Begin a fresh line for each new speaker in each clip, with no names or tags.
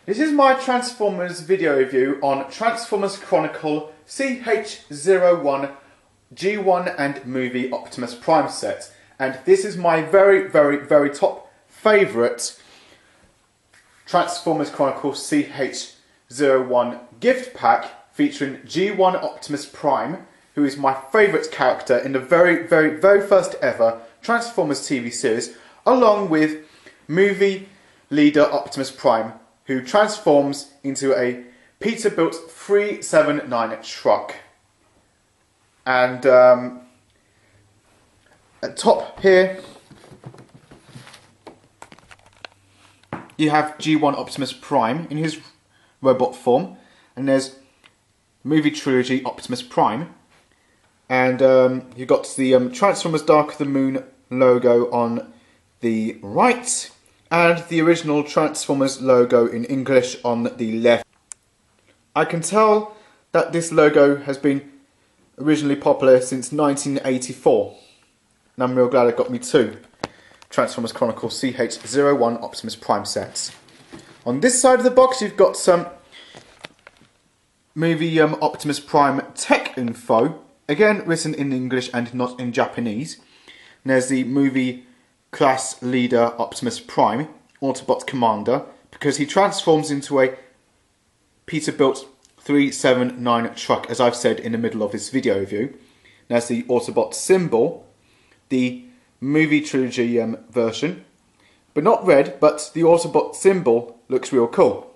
This is my Transformers video review on Transformers Chronicle CH01 G1 and Movie Optimus Prime set. And this is my very top favourite Transformers Chronicle CH01 gift pack featuring G1 Optimus Prime, who is my favourite character in the very first ever Transformers TV series, along with movie leader Optimus Prime, who transforms into a Peterbilt 379 truck. And at top here you have G1 Optimus Prime in his robot form, and there's movie trilogy Optimus Prime, and you've got the Transformers Dark of the Moon logo on the right, and the original Transformers logo in English on the left. I can tell that this logo has been originally popular since 1984, and I'm real glad it got me two Transformers Chronicle CH01 Optimus Prime sets. On this side of the box you've got some movie Optimus Prime tech info, again written in English and not in Japanese. And there's the movie class leader Optimus Prime, Autobot Commander, because he transforms into a Peterbilt 379 truck, as I've said in the middle of this video review. And there's the Autobot symbol, the movie trilogy version, but not red, but the Autobot symbol looks real cool.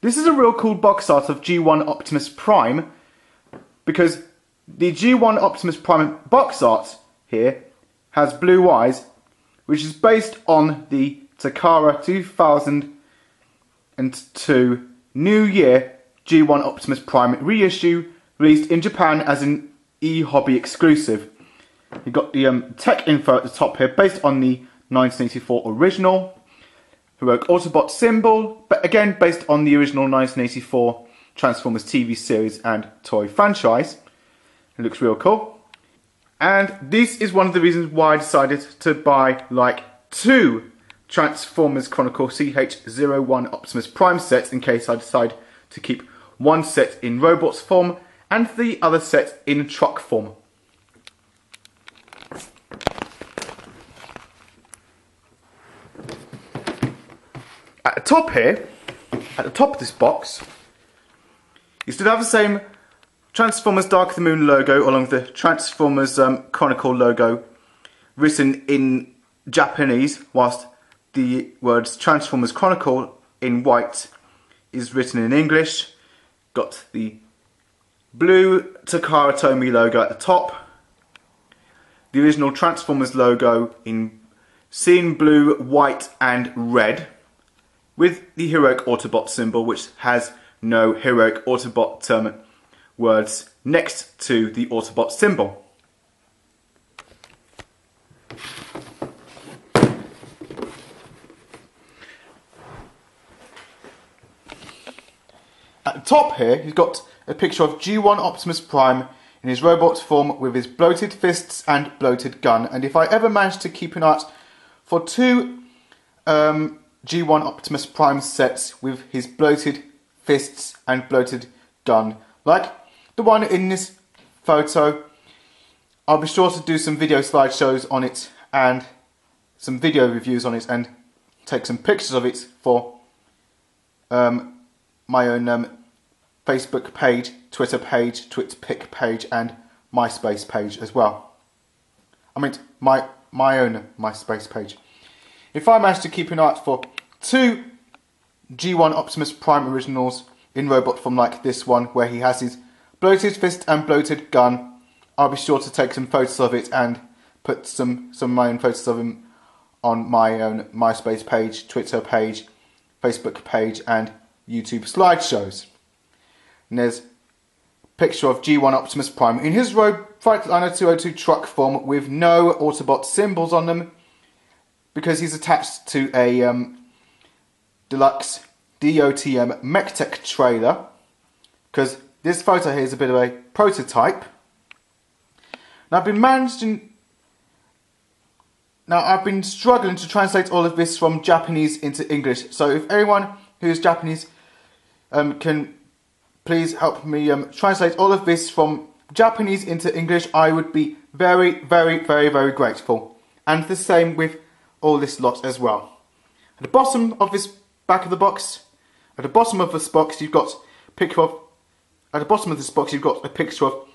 This is a real cool box art of G1 Optimus Prime, because the G1 Optimus Prime box art here has blue eyes, which is based on the Takara 2002 New Year G1 Optimus Prime reissue, released in Japan as an e-hobby exclusive. You've got the tech info at the top here, based on the 1984 original heroic Autobot symbol, but again based on the original 1984 Transformers TV series and toy franchise. It looks real cool. And this is one of the reasons why I decided to buy like two Transformers Chronicle CH01 Optimus Prime sets, in case I decide to keep one set in robots form and the other set in truck form. At the top here, at the top of this box, you still have the same Transformers Dark of the Moon logo along with the Transformers Chronicle logo written in Japanese, whilst the words Transformers Chronicle in white is written in English. Got the blue Takara TOMY logo at the top, the original Transformers logo in cyan blue, white and red, with the heroic Autobot symbol, which has no heroic Autobot words next to the Autobot symbol. At the top here, you've got a picture of G1 Optimus Prime in his robot form with his bloated fists and bloated gun. And if I ever manage to keep an eye out for two G1 Optimus Prime sets with his bloated fists and bloated gun, like the one in this photo, I'll be sure to do some video slideshows on it and some video reviews on it and take some pictures of it for my own Facebook page, Twitter page, TwitPic page and MySpace page as well. I mean my own MySpace page. If I manage to keep an eye out for two G1 Optimus Prime originals in robot form like this one, where he has his bloated fist and bloated gun, I'll be sure to take some photos of it and put some of my own photos of him on my own MySpace page, Twitter page, Facebook page and YouTube slideshows. And there's a picture of G1 Optimus Prime in his Freightliner 202 truck form with no Autobot symbols on them, because he's attached to a deluxe DOTM MechTech trailer, because this photo here is a bit of a prototype. Now I've been managing Now, I've been struggling to translate all of this from Japanese into English, so if anyone who is Japanese can please help me translate all of this from Japanese into English, I would be very, very, very, very grateful. And the same with all this lot as well. At the bottom of this back of the box, at the bottom of this box, you've got a picture of. At the bottom of this box, you've got a picture of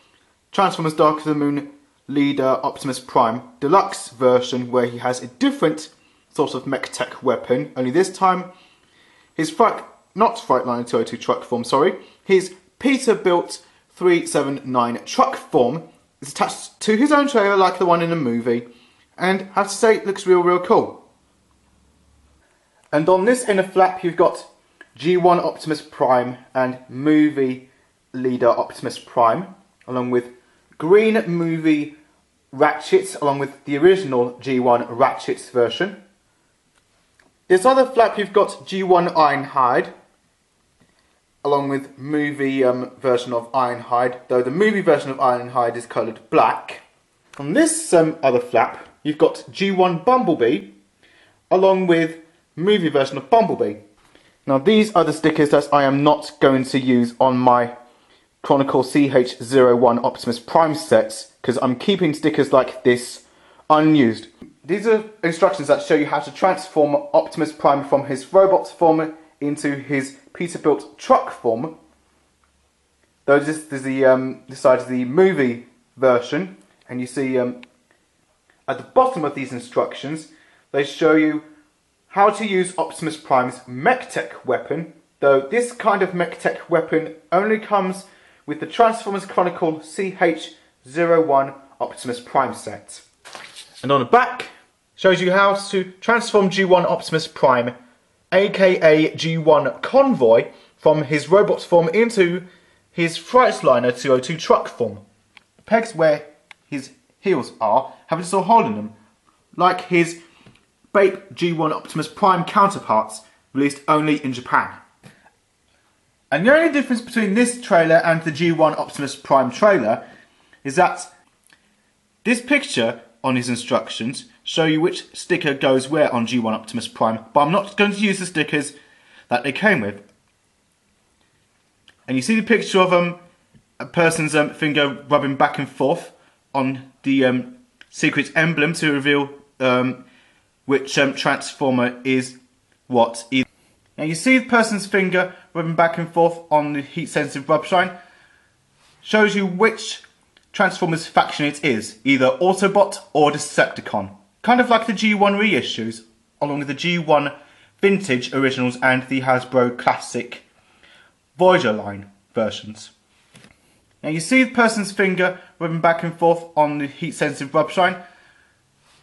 Transformers Dark of the Moon leader Optimus Prime deluxe version, where he has a different sort of mech tech weapon. Only this time, his Freightliner 202 truck form. His Peterbilt 379 truck form is attached to his own trailer, like the one in the movie, and I have to say, it looks real cool. And on this inner flap, you've got G1 Optimus Prime and movie leader Optimus Prime, along with green movie Ratchet, along with the original G1 Ratchet version. This other flap, you've got G1 Ironhide, along with movie version of Ironhide, though the movie version of Ironhide is coloured black. On this other flap, you've got G1 Bumblebee, along with movie version of Bumblebee. Now, these are the stickers that I am not going to use on my Chronicle CH01 Optimus Prime sets, because I'm keeping stickers like this unused. These are instructions that show you how to transform Optimus Prime from his robot form into his Peterbilt truck form. Though this is this side is the movie version, and you see at the bottom of these instructions they show you how to use Optimus Prime's mech tech weapon. Though this kind of mech tech weapon only comes with the Transformers Chronicle CH01 Optimus Prime set. And on the back, shows you how to transform G1 Optimus Prime, aka G1 Convoy, from his robot form into his Freightliner 202 truck form. The pegs where his heels are have a little hole in them, like his Bape G1 Optimus Prime counterparts, released only in Japan. And the only difference between this trailer and the G1 Optimus Prime trailer is that this picture on his instructions show you which sticker goes where on G1 Optimus Prime, but I'm not going to use the stickers that they came with. And you see the picture of a person's finger rubbing back and forth on the secret emblem to reveal which transformer is what. Now you see the person's finger rubbing back and forth on the heat sensitive rub shine, shows you which Transformers faction it is, either Autobot or Decepticon. Kind of like the G1 reissues, along with the G1 Vintage Originals and the Hasbro Classic Voyager line versions. Now you see the person's finger rubbing back and forth on the heat sensitive rub shine,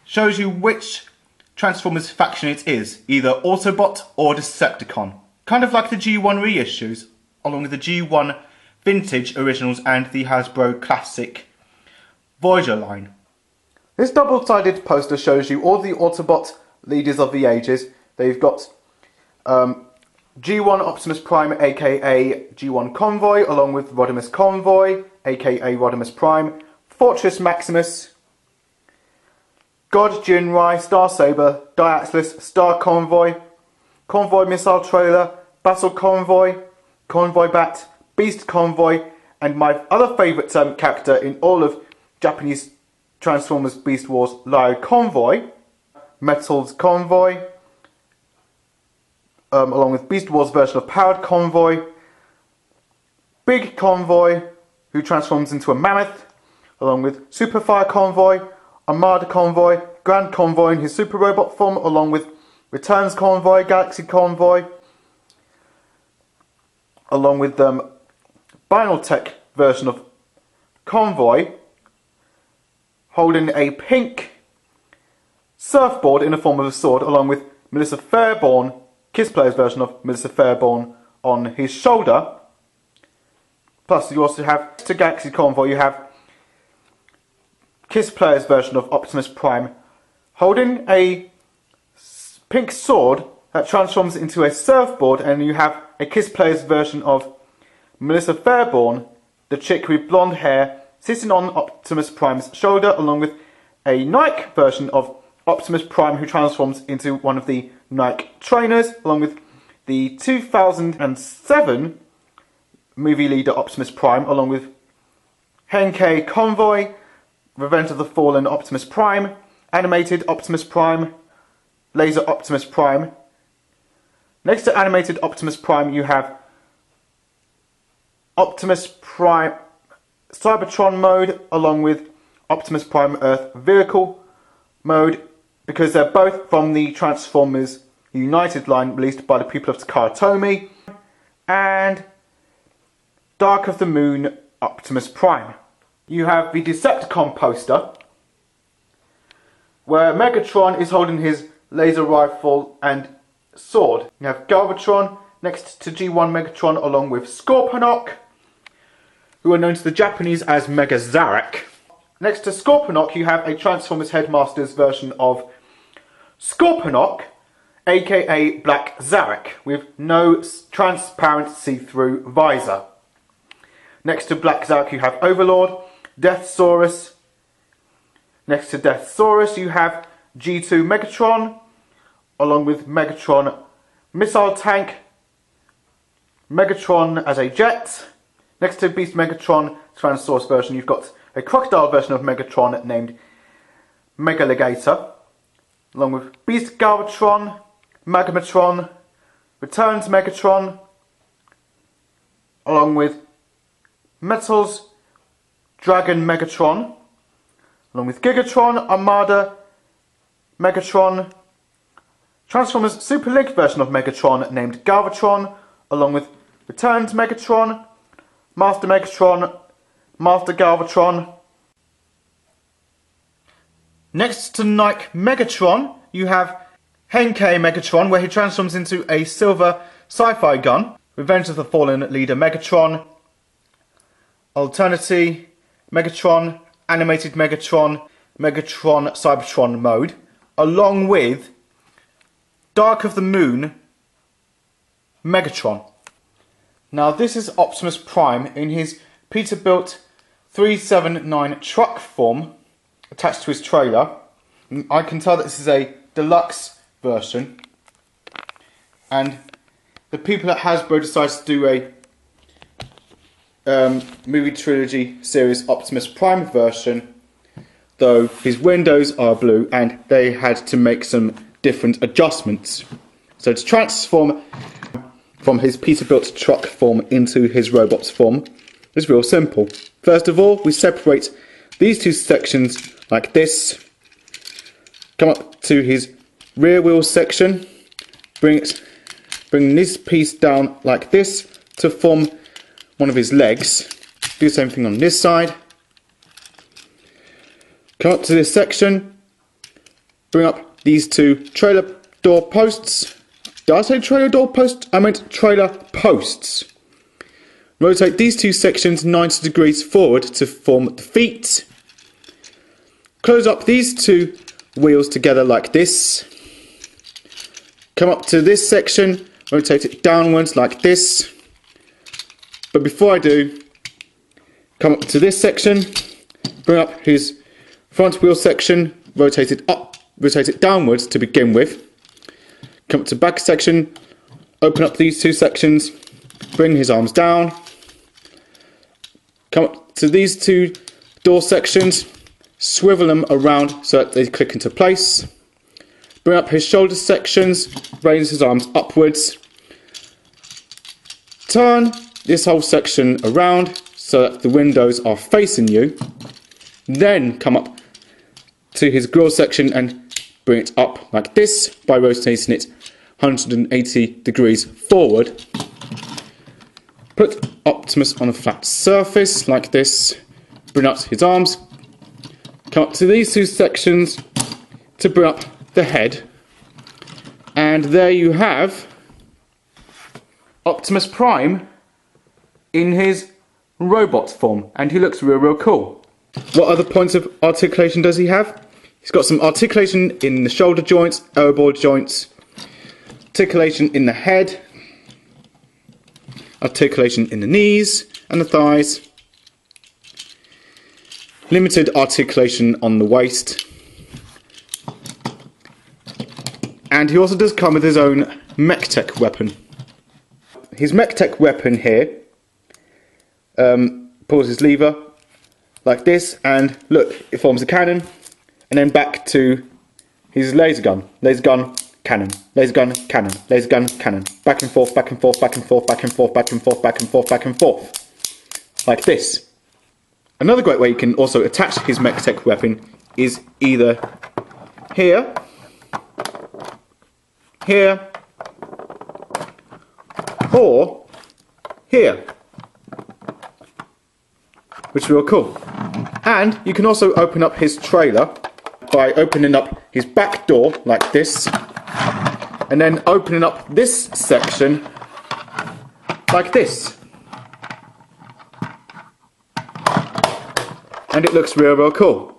shows you which Transformers faction it is, either Autobot or Decepticon. Kind of like the G1 reissues, along with the G1 Vintage Originals and the Hasbro Classic Voyager line. This double-sided poster shows you all the Autobot leaders of the ages. They've got G1 Optimus Prime, aka G1 Convoy, along with Rodimus Convoy, aka Rodimus Prime, Fortress Maximus, God Jinrai, Star Saber, Diaxless, Star Convoy, Convoy Missile Trailer, Battle Convoy, Convoy Bat, Beast Convoy, and my other favourite character in all of Japanese Transformers Beast Wars, Lion Convoy, Metal's Convoy, along with Beast Wars version of Powered Convoy, Big Convoy, who transforms into a mammoth, along with Superfire Convoy, Armada Convoy, Grand Convoy in his Super Robot form, along with Returns Convoy, Galaxy Convoy, along with Binaltech version of Convoy, holding a pink surfboard in the form of a sword, along with Melissa Fairborn, Kiss Player's version of Melissa Fairborn, on his shoulder. Plus you also have, to Galaxy Convoy, you have Kiss Player's version of Optimus Prime, holding a pink sword that transforms into a surfboard, and you have a Kiss Player's version of Melissa Fairborn, the chick with blonde hair, sitting on Optimus Prime's shoulder, along with a Nike version of Optimus Prime, who transforms into one of the Nike trainers, along with the 2007 movie leader Optimus Prime, along with Henkei Convoy, Revenge of the Fallen Optimus Prime, Animated Optimus Prime, Laser Optimus Prime. Next to Animated Optimus Prime, you have Optimus Prime Cybertron mode, along with Optimus Prime Earth Vehicle mode, because they're both from the Transformers United line released by the people of Takara TOMY, and Dark of the Moon Optimus Prime. You have the Decepticon poster, where Megatron is holding his laser rifle and sword. You have Galvatron next to G1 Megatron, along with Scorponok, who are known to the Japanese as Mega Zarak. Next to Scorponok, you have a Transformers Headmasters version of Scorponok, aka Black Zarak, with no transparent see-through visor. Next to Black Zarak, you have Overlord, Deathsaurus. Next to Deathsaurus, you have G2 Megatron, along with Megatron Missile Tank, Megatron as a jet. Next to Beast Megatron Tyrannosaurus version, you've got a crocodile version of Megatron named Megaligator, along with Beast Galvatron, Magmatron, Returns Megatron, along with Metals Dragon Megatron, along with Gigatron, Armada Megatron, Transformers Super Link version of Megatron named Galvatron, along with Returns Megatron, Master Megatron, Master Galvatron. Next to Nike Megatron, you have Henkei Megatron, where he transforms into a silver sci-fi gun, Revenge of the Fallen leader Megatron, Alternity Megatron, Animated Megatron, Megatron Cybertron mode, along with Dark of the Moon Megatron. Now this is Optimus Prime in his Peterbilt 379 truck form attached to his trailer. I can tell that this is a deluxe version, and the people at Hasbro decided to do a movie trilogy series Optimus Prime version, though his windows are blue and they had to make some different adjustments. So to transform from his Peterbilt truck form into his robot's form is real simple. First of all, we separate these two sections like this, come up to his rear wheel section, bring this piece down like this to form one of his legs. Do the same thing on this side. Come up to this section, bring up these two trailer door posts. Did I say trailer door posts? I meant trailer posts. Rotate these two sections 90 degrees forward to form the feet. Close up these two wheels together like this. Come up to this section, rotate it downwards like this. But before I do, come up to this section, bring up his front wheel section, rotate it downwards to begin with. Come up to back section, open up these two sections, bring his arms down. Come up to these two door sections, swivel them around so that they click into place. Bring up his shoulder sections, raise his arms upwards. Turn this whole section around so that the windows are facing you. Then come up to his grille section and bring it up like this by rotating it 180 degrees forward. Put Optimus on a flat surface like this. Bring up his arms. Come up to these two sections to bring up the head. And there you have Optimus Prime in his robot form. And he looks real cool. What other points of articulation does he have? He's got some articulation in the shoulder joints, elbow joints, articulation in the head, articulation in the knees and the thighs, limited articulation on the waist, And he also does come with his own mech-tech weapon. His mech-tech weapon here pulls his lever like this, and look, it forms a cannon, and then back to his laser gun, cannon, laser gun, cannon, laser gun, cannon, back and forth, back and forth, back and forth, back and forth, back and forth, back and forth, back and forth, like this. Another great way you can also attach his mech-tech weapon is either here, here, or here, which is real cool. And you can also open up his trailer by opening up his back door like this, and then opening up this section like this. And it looks real cool.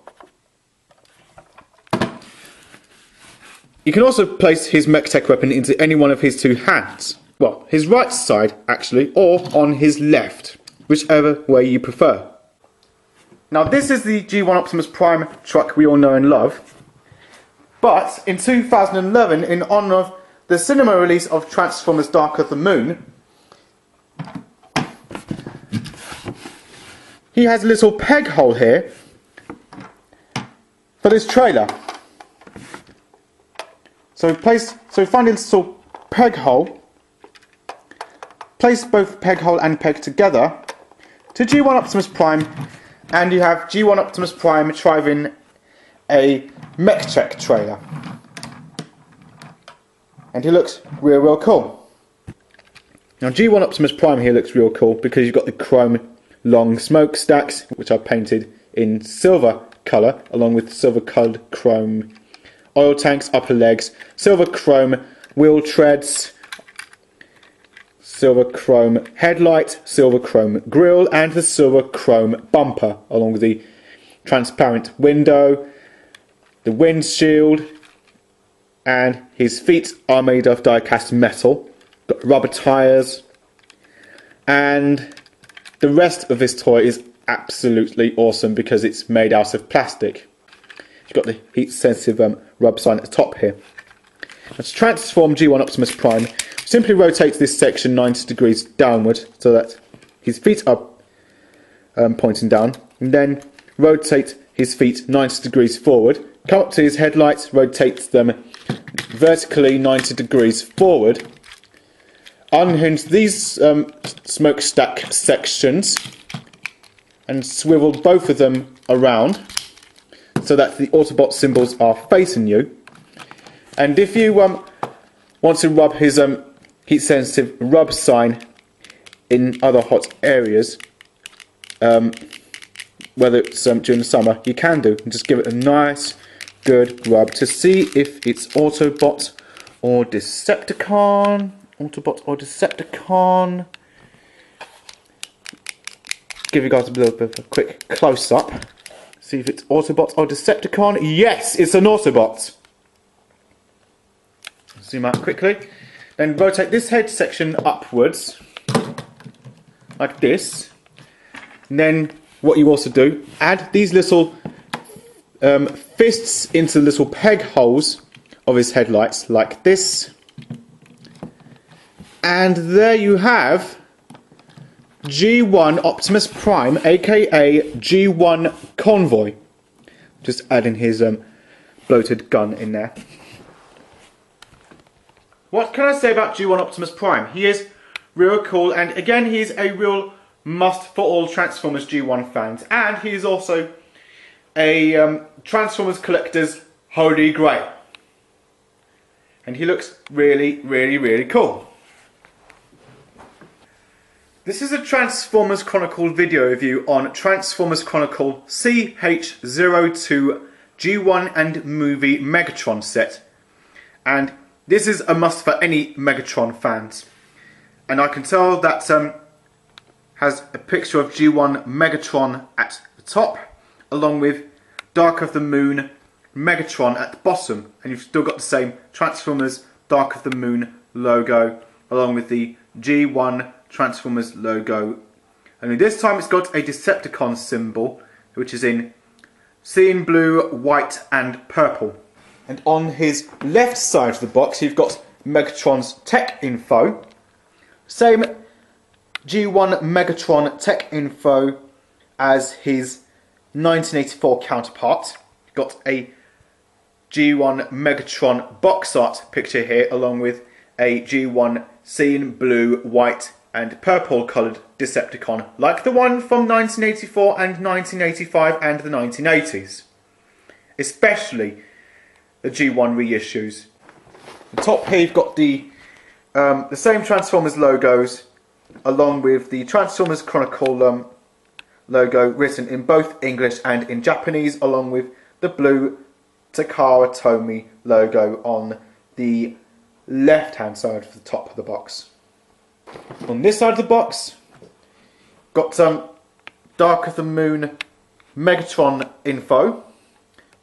You can also place his mech-tech weapon into any one of his two hands. Well, his right side actually, or on his left, whichever way you prefer. Now this is the G1 Optimus Prime truck we all know and love, but in 2011, in honour of the cinema release of Transformers Dark of the Moon, he has a little peg hole here for this trailer. So find a little peg hole, place both peg hole and peg together to G1 Optimus Prime, and you have G1 Optimus Prime driving a mech-tech trailer. And he looks real cool. Now G1 Optimus Prime here looks real cool because you've got the chrome long smokestacks, which are painted in silver colour, along with silver coloured chrome oil tanks, upper legs, silver chrome wheel treads, silver chrome headlight, silver chrome grille, and the silver chrome bumper, along with the transparent window, the windshield, and his feet are made of die-cast metal, got rubber tyres, and the rest of this toy is absolutely awesome because it's made out of plastic. You've got the heat-sensitive rub sign at the top here. Now to transform G1 Optimus Prime, simply rotate this section 90 degrees downward so that his feet are pointing down, and then rotate his feet 90 degrees forward. Come up to his headlights, rotate them vertically 90 degrees forward. Unhinge these smokestack sections and swivel both of them around so that the Autobot symbols are facing you. And if you want to rub his heat-sensitive rub sign in other hot areas, whether it's during the summer, you can do. And just give it a nice, good rub to see if it's Autobot or Decepticon. Autobot or Decepticon. Give you guys a little bit of a quick close-up. See if it's Autobot or Decepticon. Yes, it's an Autobot. Zoom out quickly. Then rotate this head section upwards, like this. And then what you also do, add these little fists into the little peg holes of his headlights, like this. And there you have G1 Optimus Prime, aka G1 Convoy. Just adding his bloated gun in there. What can I say about G1 Optimus Prime? He is real cool, and again he is a real must for all Transformers G1 fans, and he is also a Transformers collector's holy grail. And he looks really cool. This is a Transformers Chronicle video review on Transformers Chronicle CH02 G1 and Movie Megatron set. And this is a must for any Megatron fans. And I can tell that has a picture of G1 Megatron at the top, along with Dark of the Moon Megatron at the bottom. And you've still got the same Transformers Dark of the Moon logo, along with the G1 Transformers logo. Only this time it's got a Decepticon symbol, which is in cyan blue, white and purple. And on his left side of the box, you've got Megatron's tech info. Same G1 Megatron tech info as his 1984 counterpart. Got a G1 Megatron box art picture here, along with a G1 scene blue, white and purple coloured Decepticon, like the one from 1984 and 1985 and the 1980s. Especially the G1 reissues. The top here you've got the same Transformers logos, along with the Transformers Chronicle logo written in both English and in Japanese, along with the blue Takara TOMY logo on the left hand side of the top of the box. On this side of the box, got some Dark of the Moon Megatron info,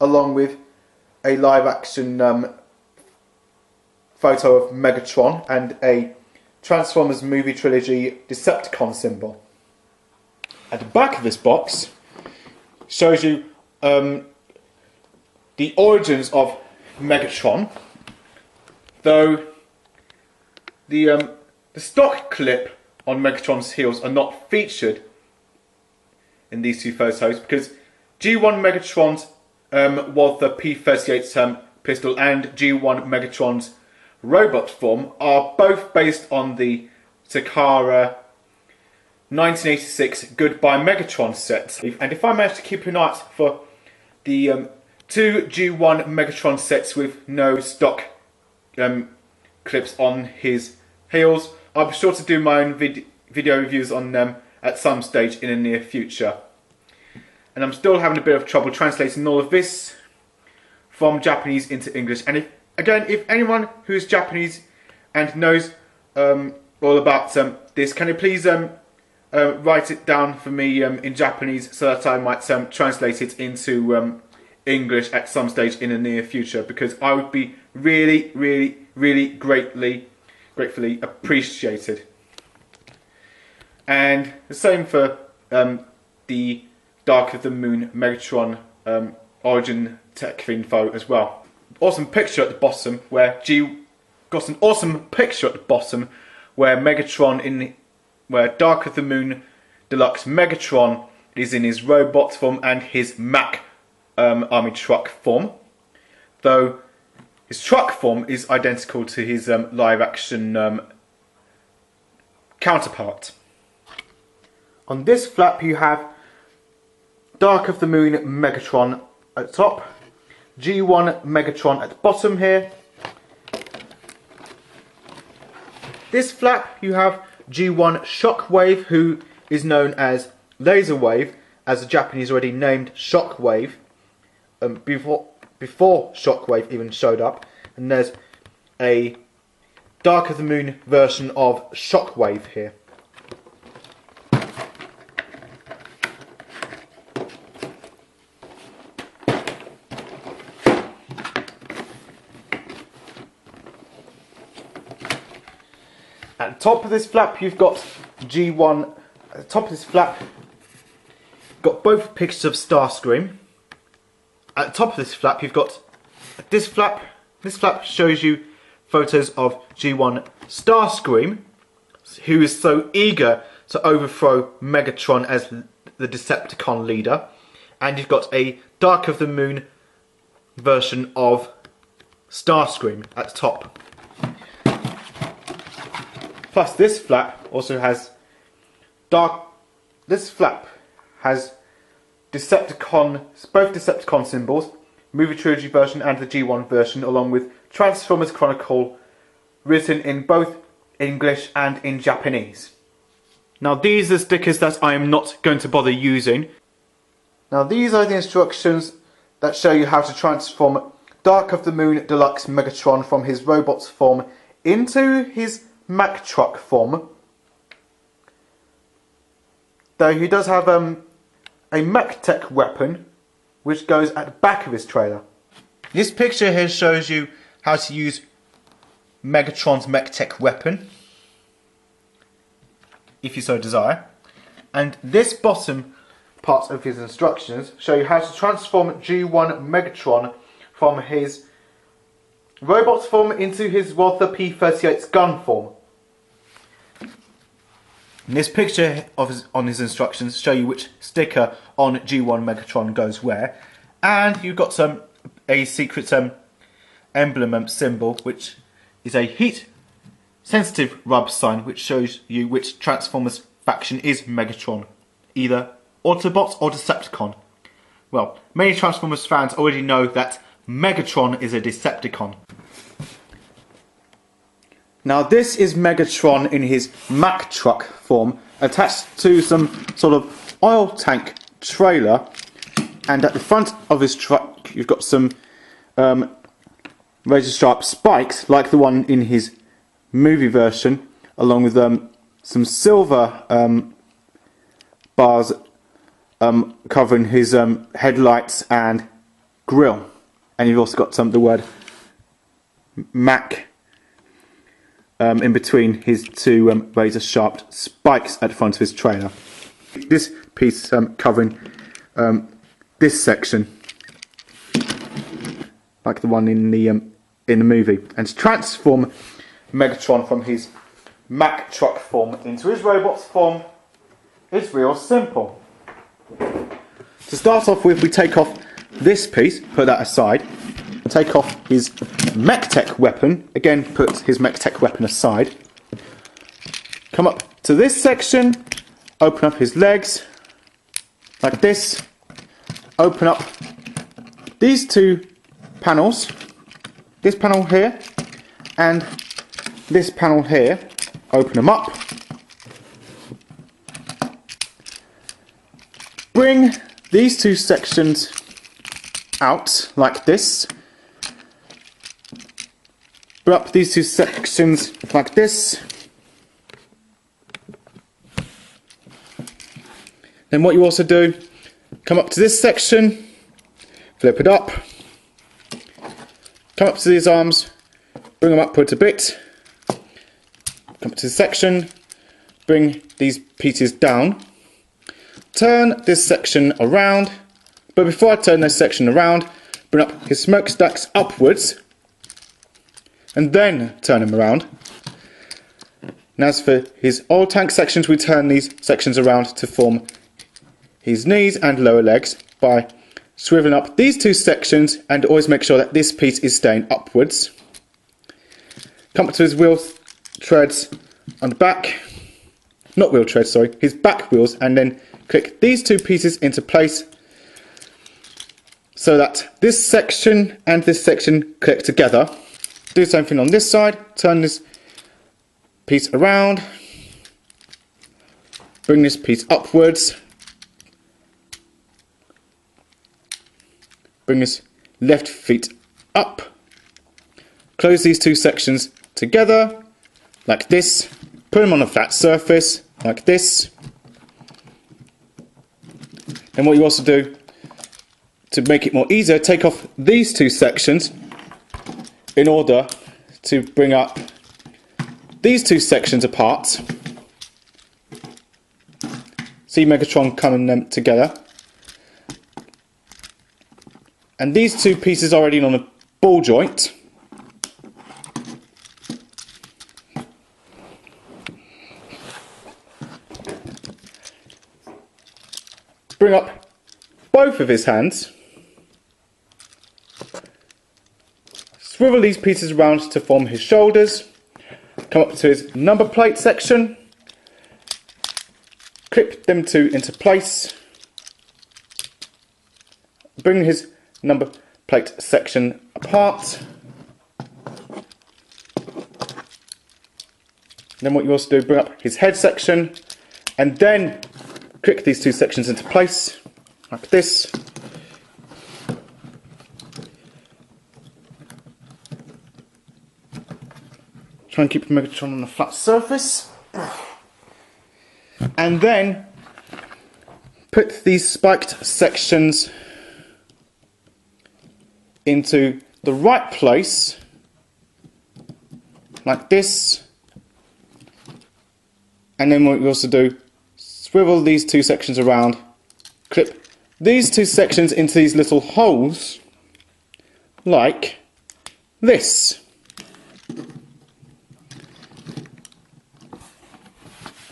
along with a live action photo of Megatron and a Transformers movie trilogy Decepticon symbol. At the back of this box shows you the origins of Megatron, though the stock clip on Megatron's heels are not featured in these two photos because G1 Megatron's Walther P-38 pistol and G1 Megatron's robot form are both based on the Takara 1986 Goodbye Megatron set. And if I manage to keep an eye out for the two G1 Megatron sets with no stock clips on his heels, I'll be sure to do my own video reviews on them at some stage in the near future. And I'm still having a bit of trouble translating all of this from Japanese into English. And if anyone who is Japanese and knows all about this, can you please write it down for me in Japanese so that I might translate it into English at some stage in the near future, because I would be really gratefully appreciated. And the same for the Dark of the Moon Megatron origin tech info as well. Awesome picture at the bottom where Megatron where Dark of the Moon Deluxe Megatron is in his robot form and his Mack army truck form, though his truck form is identical to his live action counterpart. On this flap you have Dark of the Moon Megatron at the top, G1 Megatron at the bottom here. This flap you have G1 Shockwave, who is known as Laserwave, as the Japanese already named Shockwave before Shockwave even showed up. And there's a Dark of the Moon version of Shockwave here. At the top of this flap you've got G1, at the top of this flap you've got both pictures of Starscream. At the top of this flap you've got this flap. This flap shows you photos of G1 Starscream, who is so eager to overthrow Megatron as the Decepticon leader. And you've got a Dark of the Moon version of Starscream at the top. Plus this flap also has this flap has both Decepticon symbols, movie trilogy version and the G1 version, along with Transformers Chronicle written in both English and in Japanese. Now these are stickers that I am not going to bother using. Now these are the instructions that show you how to transform Dark of the Moon Deluxe Megatron from his robot's form into his Mack truck form. Though he does have a Mack Tech weapon which goes at the back of his trailer. This picture here shows you how to use Megatron's Mack Tech weapon, if you so desire. And this bottom part of his instructions show you how to transform G1 Megatron from his robots form into his Walther P-38's gun form. And this picture on his instructions show you which sticker on G1 Megatron goes where, and you've got a secret emblem symbol, which is a heat sensitive rub sign, which shows you which Transformers faction is Megatron, either Autobots or Decepticon. Well, many Transformers fans already know that Megatron is a Decepticon. Now this is Megatron in his Mack truck form, attached to some sort of oil tank trailer, and at the front of his truck you've got some razor sharp spikes like the one in his movie version, along with some silver bars covering his headlights and grille, and you've also got the word Mack in between his two razor sharp spikes at the front of his trailer. This piece covering this section, like the one in the movie, and to transform Megatron from his Mack truck form into his robot's form is real simple. To start off with, we take off this piece, put that aside, and take off his mech-tech weapon, again put his mech-tech weapon aside, come up to this section, open up his legs, like this, open up these two panels, this panel here, and this panel here, open them up, bring these two sections out like this, bring up these two sections like this, then what you also do, come up to this section, flip it up, come up to these arms, bring them upwards a bit, come up to this section, bring these pieces down, turn this section around, but before I turn this section around, bring up his smokestacks upwards, and then turn him around. And as for his oil tank sections, we turn these sections around to form his knees and lower legs by swiveling up these two sections, and always make sure that this piece is staying upwards. Come up to his wheel treads on the back, not wheel treads, sorry, his back wheels, and then click these two pieces into place so that this section and this section click together. Do the same thing on this side, turn this piece around, bring this piece upwards, bring this left feet up, close these two sections together like this, put them on a flat surface like this. And what you also do to make it more easier, take off these two sections in order to bring up these two sections apart. See Megatron coming them together. And these two pieces are already on a ball joint. Bring up both of his hands. Swivel these pieces around to form his shoulders. Come up to his number plate section. Clip them two into place. Bring his number plate section apart. Then what you also do, bring up his head section, and then click these two sections into place, like this. Try and keep Megatron on a flat surface. And then put these spiked sections into the right place, like this. And then what you also do, swivel these two sections around, clip these two sections into these little holes, like this.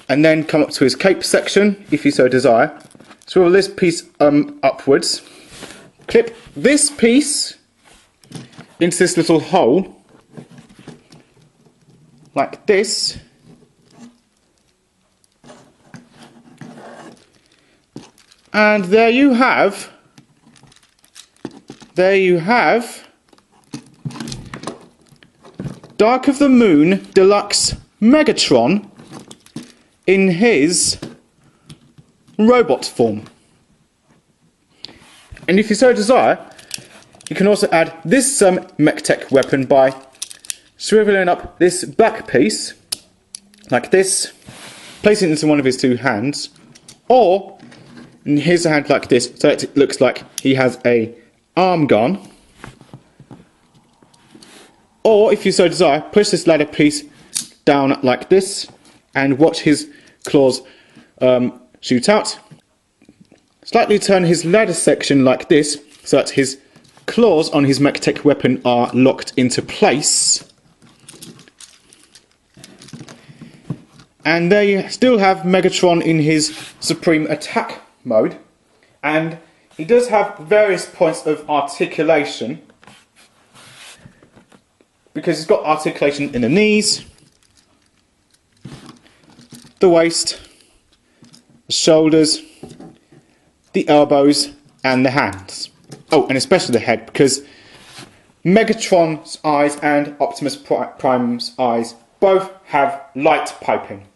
And then come up to his cape section, if you so desire. Swivel this piece upwards. Clip this piece into this little hole, like this. And there you have Dark of the Moon Deluxe Megatron in his robot form. And if you so desire, you can also add this mech-tech weapon by swiveling up this back piece, like this, placing it into one of his two hands, or in his hand like this, so that it looks like he has a arm gun. Or, if you so desire, push this ladder piece down like this, and watch his claws shoot out. Slightly turn his ladder section like this, so that his claws on his mech-tech weapon are locked into place. And there you still have Megatron in his supreme attack mode. And he does have various points of articulation, because he's got articulation in the knees, the waist, the shoulders, the elbows, and the hands. Oh, and especially the head, because Megatron's eyes and Optimus Prime's eyes both have light piping.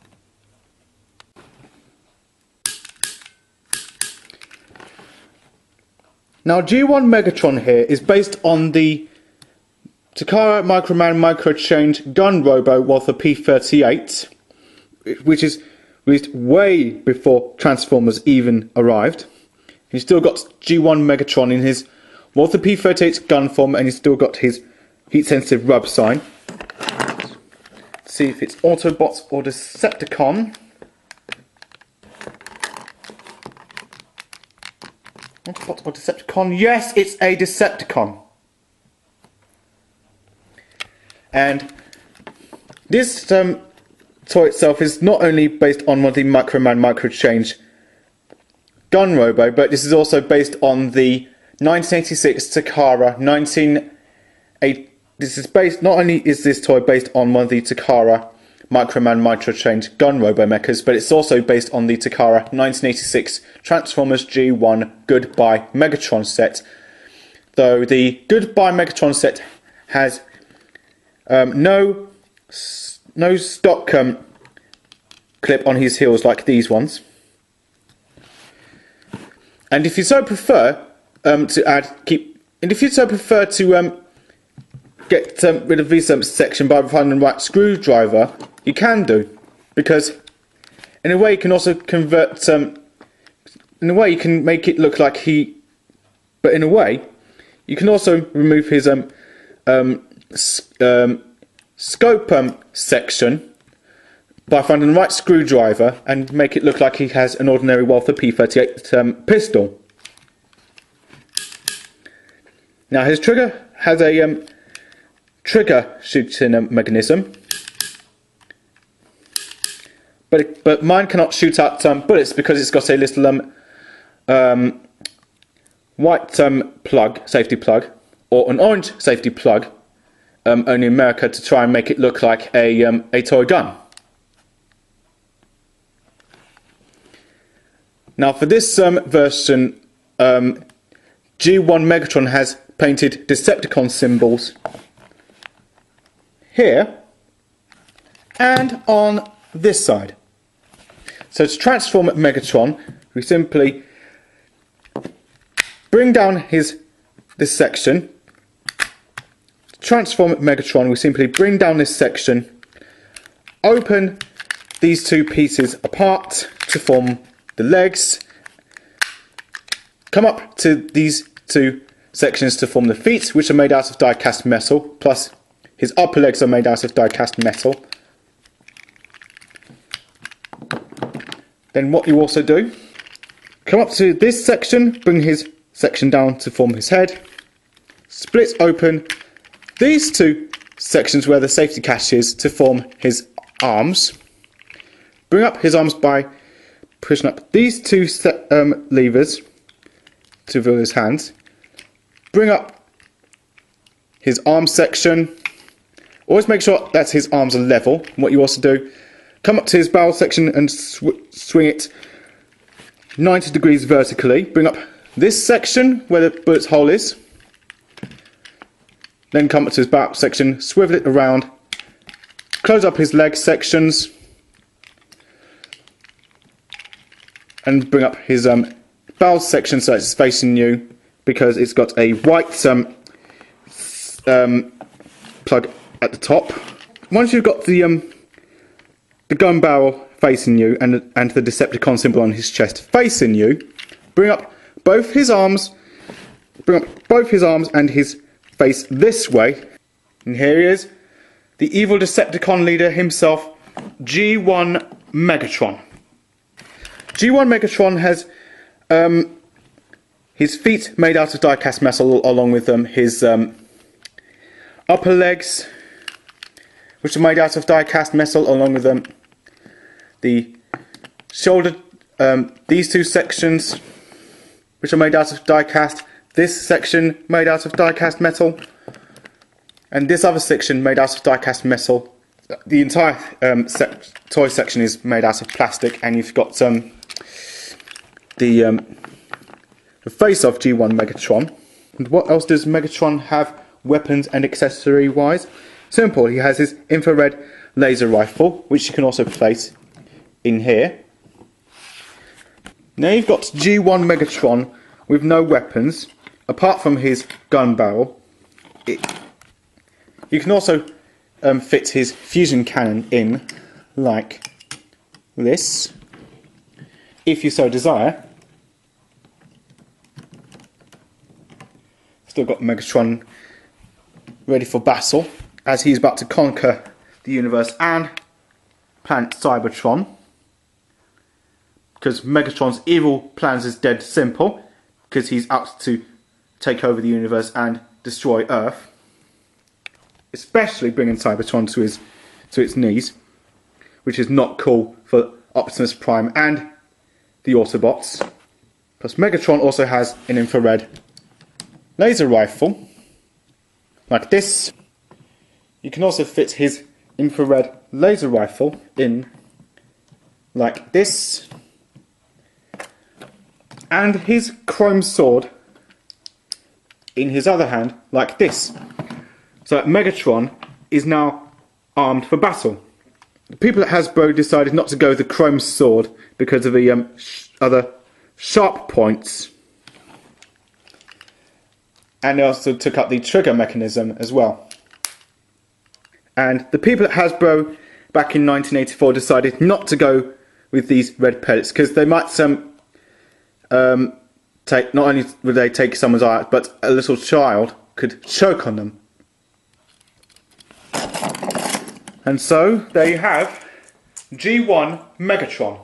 Now, G1 Megatron here is based on the Takara Microman Microchange gun robo Walther P-38, which is released way before Transformers even arrived. He's still got G1 Megatron in his Walther P-38 gun form, and he's still got his heat-sensitive rub sign. Let's see if it's Autobots or Decepticon. Autobot or Decepticon? Yes, it's a Decepticon. And this toy itself is not only based on one of the Microman Microchange gun robo, but this is also based on the 1986 Takara This is based. Not only is this toy based on one of the Takara Microman Microchange gun robo mechas, but it's also based on the Takara 1986 Transformers G1 Goodbye Megatron set. Though the Goodbye Megatron set has no stock clip on his heels like these ones. And if you so prefer get rid of this section by finding the right screwdriver, you can do, because in a way you can also convert. In a way you can make it look like but in a way you can also remove his scope section by finding the right screwdriver and make it look like he has an ordinary Walther P-38 pistol. Now his trigger has a trigger shooting mechanism, but mine cannot shoot out bullets because it's got a little white safety plug, or an orange safety plug, only in America, to try and make it look like a toy gun. Now for this version, G1 Megatron has painted Decepticon symbols here and on this side. So to transform Megatron, we simply bring down this section. To transform Megatron, we simply bring down this section, open these two pieces apart to form the legs, come up to these two sections to form the feet, which are made out of die-cast metal, plus his upper legs are made out of die-cast metal. Then what you also do, come up to this section, bring his section down to form his head, split open these two sections where the safety catch is to form his arms. Bring up his arms by pushing up these two levers to reveal his hands. Bring up his arm section. Always make sure that his arms are level. What you also do, come up to his barrel section and swing it 90 degrees vertically. Bring up this section where the bullet's hole is. Then come up to his barrel section, swivel it around, close up his leg sections, and bring up his barrel section so it's facing you, because it's got a white plug at the top. Once you've got the gun barrel facing you and the Decepticon symbol on his chest facing you, bring up both his arms. Bring up both his arms and his face this way. And here he is, the evil Decepticon leader himself, G1 Megatron. G1 Megatron has his feet made out of die-cast metal, along with his upper legs, which are made out of die-cast metal, along with the shoulder, these two sections, which are made out of die-cast, this section made out of die-cast metal, and this other section made out of die-cast metal. The entire toy section is made out of plastic, and you've got the face of G1 Megatron. And what else does Megatron have weapons and accessory wise? Simple, he has his infrared laser rifle, which you can also place in here. Now you've got G1 Megatron with no weapons, apart from his gun barrel. You can also fit his fusion cannon in, like this, if you so desire. Still got Megatron ready for battle, as he's about to conquer the universe and planet Cybertron. Because Megatron's evil plans is dead simple, because he's out to take over the universe and destroy Earth. Especially bringing Cybertron to its knees, which is not cool for Optimus Prime and the Autobots. Plus Megatron also has an infrared laser rifle, like this. You can also fit his infrared laser rifle in, like this. And his chrome sword in his other hand, like this. So Megatron is now armed for battle. The people at Hasbro decided not to go with the chrome sword because of the other sharp points. And they also took up the trigger mechanism as well. And the people at Hasbro back in 1984 decided not to go with these red pellets, because they might not only would they take someone's eye, but a little child could choke on them. And so there you have G1 Megatron.